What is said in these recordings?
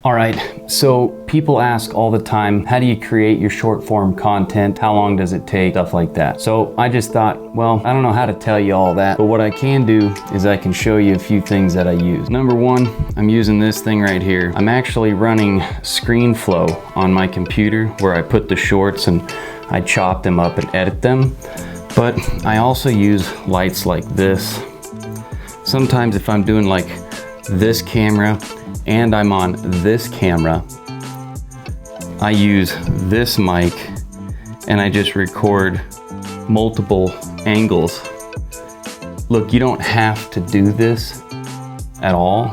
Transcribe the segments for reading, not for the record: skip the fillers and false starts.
All right, so people ask all the time, how do you create your short form content? How long does it take? Stuff like that. So I just thought, well, I don't know how to tell you all that, but what I can do is I can show you a few things that I use. Number one, I'm using this thing right here. I'm actually running ScreenFlow on my computer where I put the shorts and I chop them up and edit them. But I also use lights like this. Sometimes if I'm doing like this camera and I'm on this camera, I use this mic and I just record multiple angles. Look, you don't have to do this at all,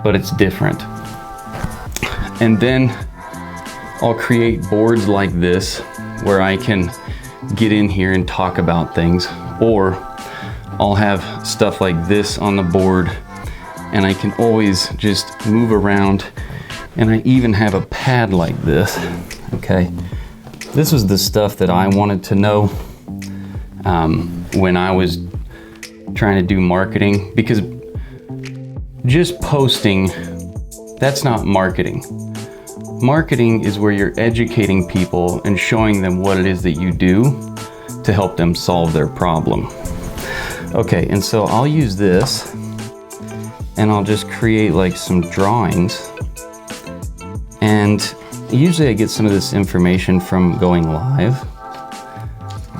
but it's different. And then I'll create boards like this where I can get in here and talk about things, or I'll have stuff like this on the board and I can always just move around, and I even have a pad like this. Okay, this was the stuff that I wanted to know when I was trying to do marketing, because just posting, that's not marketing. Marketing is where you're educating people and showing them what it is that you do to help them solve their problem. Okay, and so I'll use this and I'll just create like some drawings. And usually I get some of this information from going live,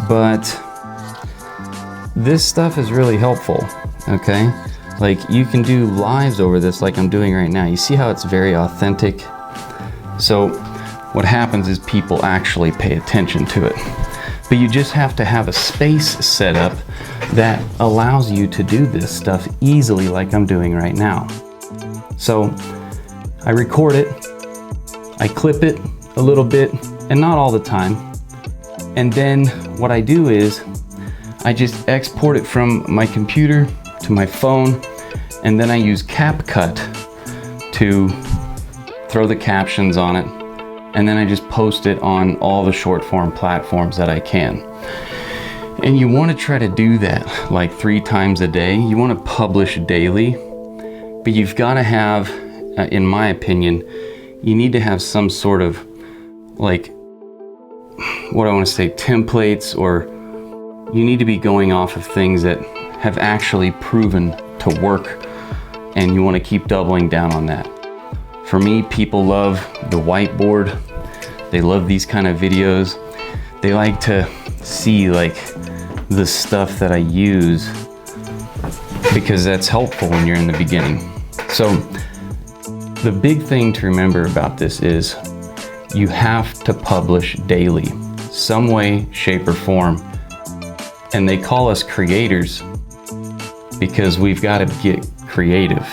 but this stuff is really helpful, okay? Like you can do lives over this like I'm doing right now. You see how it's very authentic? So what happens is people actually pay attention to it. But you just have to have a space set up that allows you to do this stuff easily like I'm doing right now. So I record it, I clip it a little bit, and not all the time. And then what I do is I just export it from my computer to my phone, and then I use CapCut to throw the captions on it, and then I just post it on all the short form platforms that I can. And you want to try to do that like 3 times a day. You want to publish daily, but you've got to have, in my opinion, you need to have some sort of like, what I want to say, templates, or you need to be going off of things that have actually proven to work, and you want to keep doubling down on that. For me, people love the whiteboard. They love these kind of videos. They like to see like the stuff that I use because that's helpful when you're in the beginning. So the big thing to remember about this is you have to publish daily, some way, shape, or form. And they call us creators because we've got to get creative.